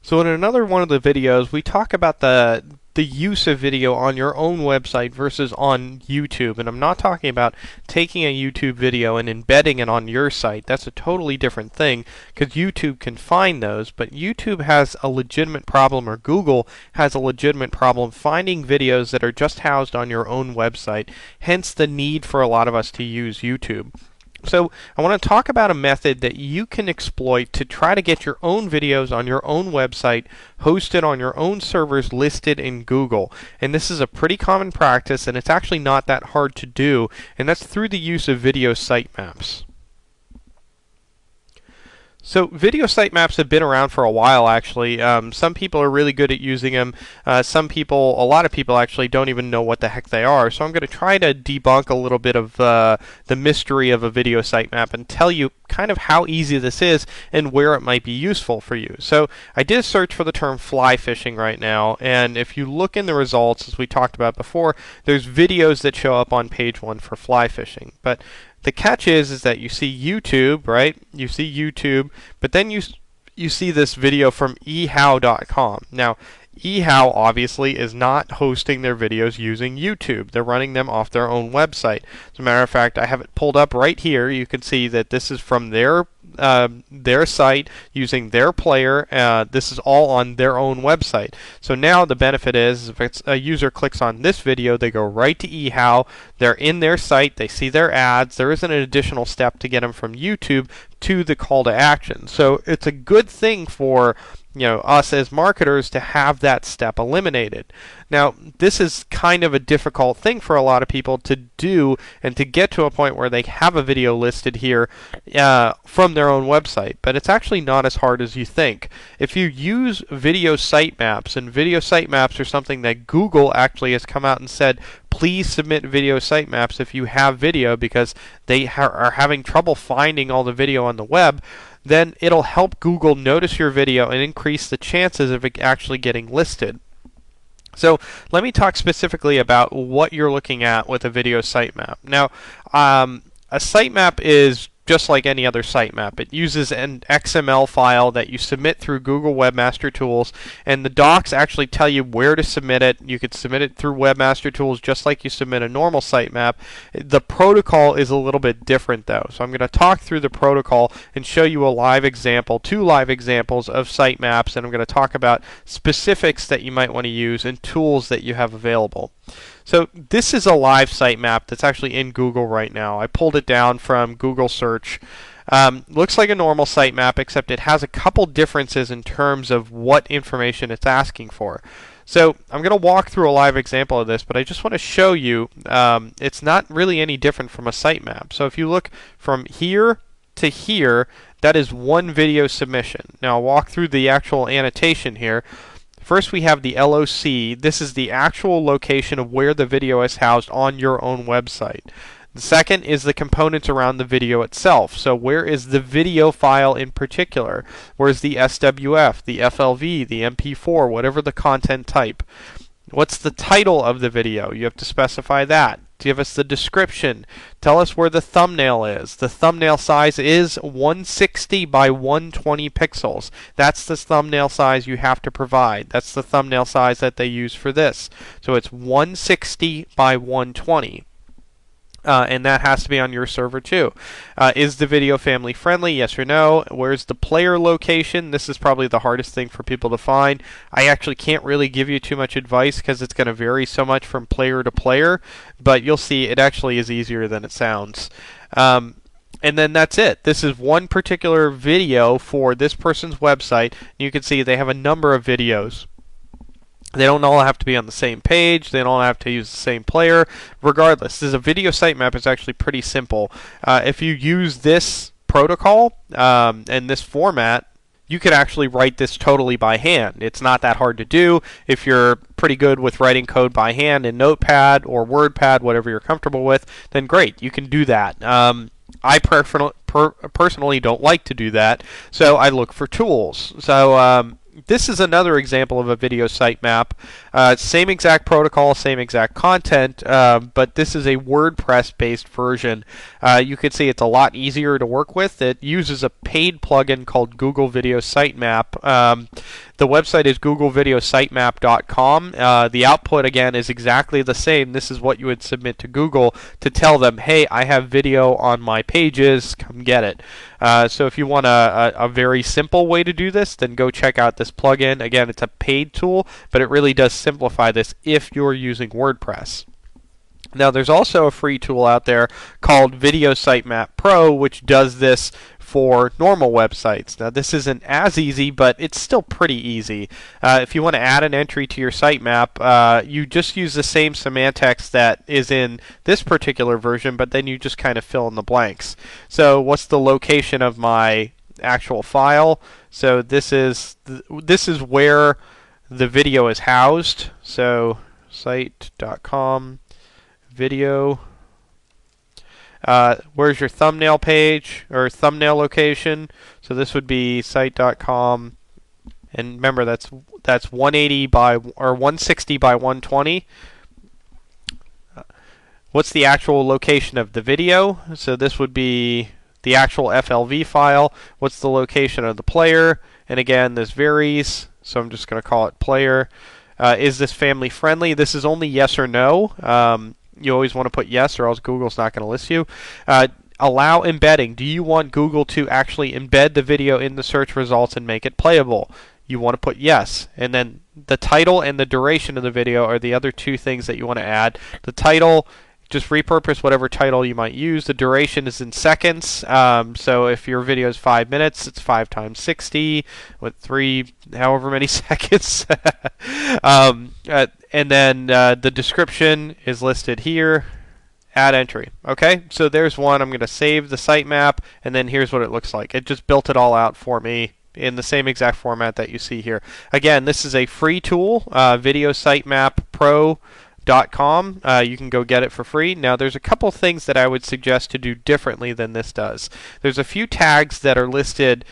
So in another one of the videos, we talk about the use of video on your own website versus on YouTube. And I'm not talking about taking a YouTube video and embedding it on your site. That's a totally different thing because YouTube can find those, but YouTube has a legitimate problem, or Google has a legitimate problem finding videos that are just housed on your own website, hence the need for a lot of us to use YouTube. So I want to talk about a method that you can exploit to try to get your own videos on your own website, hosted on your own servers, listed in Google. And this is a pretty common practice, and it's actually not that hard to do, and that's through the use of video sitemaps. So video sitemaps have been around for a while, actually. Some people are really good at using them. A lot of people actually don't even know what the heck they are. So I'm going to try to debunk a little bit of the mystery of a video sitemap and tell you kind of how easy this is and where it might be useful for you. So I did a search for the term fly fishing right now, and if you look in the results, as we talked about before, there's videos that show up on page 1 for fly fishing. But the catch is that you see YouTube, right? You see YouTube, but then you see this video from ehow.com. Now, eHow obviously is not hosting their videos using YouTube. They're running them off their own website. As a matter of fact, I have it pulled up right here. You can see that this is from their site using their player. This is all on their own website. So now the benefit is if a user clicks on this video, they go right to eHow. They're in their site. They see their ads. There isn't an additional step to get them from YouTube to the call to action. So it's a good thing for us as marketers to have that step eliminated. Now, this is kind of a difficult thing for a lot of people to do and to get to a point where they have a video listed here from their own website, but it's actually not as hard as you think. If you use video sitemaps, and video sitemaps are something that Google actually has come out and said, please submit video sitemaps if you have video because they are having trouble finding all the video on the web, then it'll help Google notice your video and increase the chances of it actually getting listed. So let me talk specifically about what you're looking at with a video sitemap. Now, a sitemap is just like any other sitemap. It uses an XML file that you submit through Google Webmaster Tools, and the docs actually tell you where to submit it. You could submit it through Webmaster Tools just like you submit a normal sitemap. The protocol is a little bit different though. So I'm going to talk through the protocol and show you a live example, 2 live examples of sitemaps, and I'm going to talk about specifics that you might want to use and tools that you have available. So this is a live sitemap that's actually in Google right now. I pulled it down from Google search. Looks like a normal sitemap, except it has a couple differences in terms of what information it's asking for. So I'm going to walk through a live example of this, but I just want to show you it's not really any different from a sitemap. So if you look from here to here, that is one video submission. Now I'll walk through the actual annotation here. First, we have the LOC. This is the actual location of where the video is housed on your own website. The second is the components around the video itself. So where is the video file in particular? Where's the SWF, the FLV, the MP4, whatever the content type? What's the title of the video? You have to specify that. Give us the description. Tell us where the thumbnail is. The thumbnail size is 160 by 120 pixels. That's the thumbnail size you have to provide. That's the thumbnail size that they use for this. So it's 160 by 120. And that has to be on your server too. Is the video family friendly? Yes or no? Where's the player location? This is probably the hardest thing for people to find. I actually can't really give you too much advice because it's going to vary so much from player to player, but you'll see it actually is easier than it sounds. And then that's it. This is one particular video for this person's website. You can see they have a number of videos. They don't all have to be on the same page. They don't have to use the same player. Regardless, this is a video sitemap. It's actually pretty simple. If you use this protocol and this format, you could actually write this totally by hand. It's not that hard to do. If you're pretty good with writing code by hand in Notepad or WordPad, whatever you're comfortable with, then great, you can do that. I personally don't like to do that, so I look for tools. So this is another example of a video sitemap. Same exact protocol, same exact content, but this is a WordPress-based version. You can see it's a lot easier to work with. It uses a paid plugin called Google Video Sitemap. The website is googlevideositemap.com. The output, again, is exactly the same. This is what you would submit to Google to tell them, hey, I have video on my pages, come get it. So if you want a very simple way to do this, then go check out this plugin. Again, it's a paid tool, but it really does simplify this if you're using WordPress. Now, there's also a free tool out there called Video Sitemap Pro, which does this for normal websites. Now, this isn't as easy, but it's still pretty easy. If you want to add an entry to your sitemap, you just use the same semantics that is in this particular version, but then you just kind of fill in the blanks. So, what's the location of my actual file? So, this is where the video is housed. So, site.com video. Where's your thumbnail page or thumbnail location? So this would be site.com, and remember that's 180 by or 160 by 120. What's the actual location of the video? So this would be the actual FLV file. What's the location of the player? And again, this varies, so I'm just going to call it player. Is this family friendly? This is only yes or no. You always want to put yes, or else Google's not going to list you. Allow embedding. Do you want Google to actually embed the video in the search results and make it playable? You want to put yes. And then the title and the duration of the video are the other two things that you want to add. The title, just repurpose whatever title you might use. The duration is in seconds. So if your video is 5 minutes, it's 5 times 60 with 3 however many seconds. And then the description is listed here. Add entry. Okay, so there's one. I'm going to save the sitemap, and then here's what it looks like. It just built it all out for me in the same exact format that you see here. Again, this is a free tool, Video Sitemap Pro. .com. You can go get it for free. Now, there's a couple things that I would suggest to do differently than this does. There's a few tags that are listed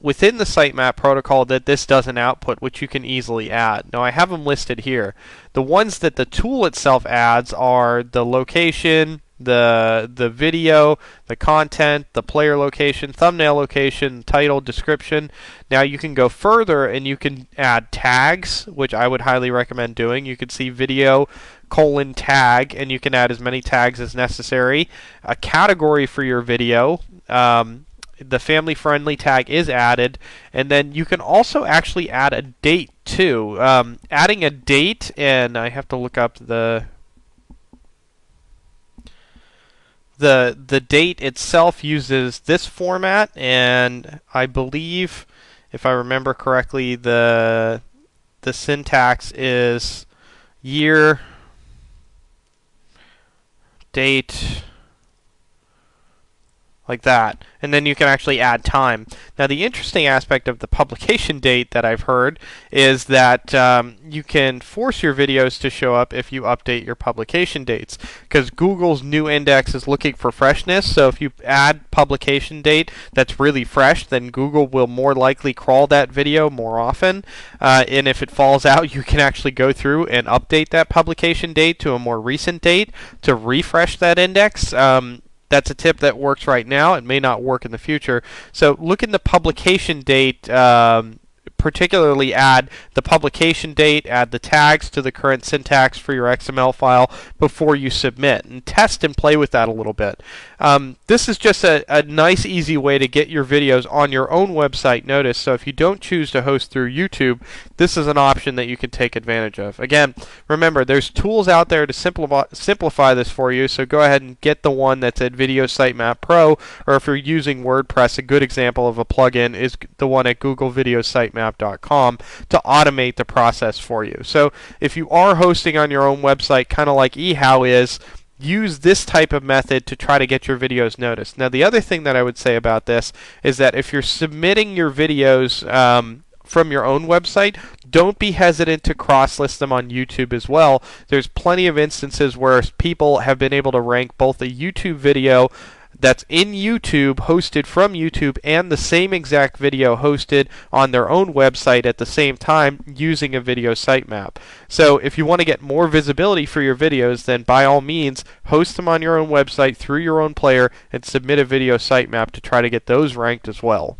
within the sitemap protocol that this doesn't output, which you can easily add. Now, I have them listed here. The ones that the tool itself adds are the location, the video, the content, the player location, thumbnail location, title, description. Now you can go further and you can add tags, which I would highly recommend doing. You can see video :tag, and you can add as many tags as necessary. A category for your video. The family friendly tag is added, and then you can also actually add a date too. Adding a date, and I have to look up the date itself uses this format, and I believe, if I remember correctly, the syntax is year, date, like that. And then you can actually add time. Now, the interesting aspect of the publication date that I've heard is that you can force your videos to show up if you update your publication dates, because Google's new index is looking for freshness. So if you add publication date that's really fresh, then Google will more likely crawl that video more often. And if it falls out, you can actually go through and update that publication date to a more recent date to refresh that index. That's a tip that works right now. It may not work in the future. So look in the publication date, particularly add the publication date, add the tags to the current syntax for your XML file before you submit, and test and play with that a little bit. This is just a nice, easy way to get your videos on your own website noticed. So if you don't choose to host through YouTube, this is an option that you can take advantage of. Again, remember, there's tools out there to simplify this for you, so go ahead and get the one that's at Video Sitemap Pro, or if you're using WordPress, a good example of a plugin is the one at googlevideositemap.com to automate the process for you. So if you are hosting on your own website, kind of like eHow is, use this type of method to try to get your videos noticed. Now, the other thing that I would say about this is that if you're submitting your videos from your own website, don't be hesitant to cross-list them on YouTube as well. There's plenty of instances where people have been able to rank both a YouTube video that's in YouTube, hosted from YouTube, and the same exact video hosted on their own website at the same time using a video sitemap. So if you want to get more visibility for your videos, then by all means host them on your own website through your own player and submit a video sitemap to try to get those ranked as well.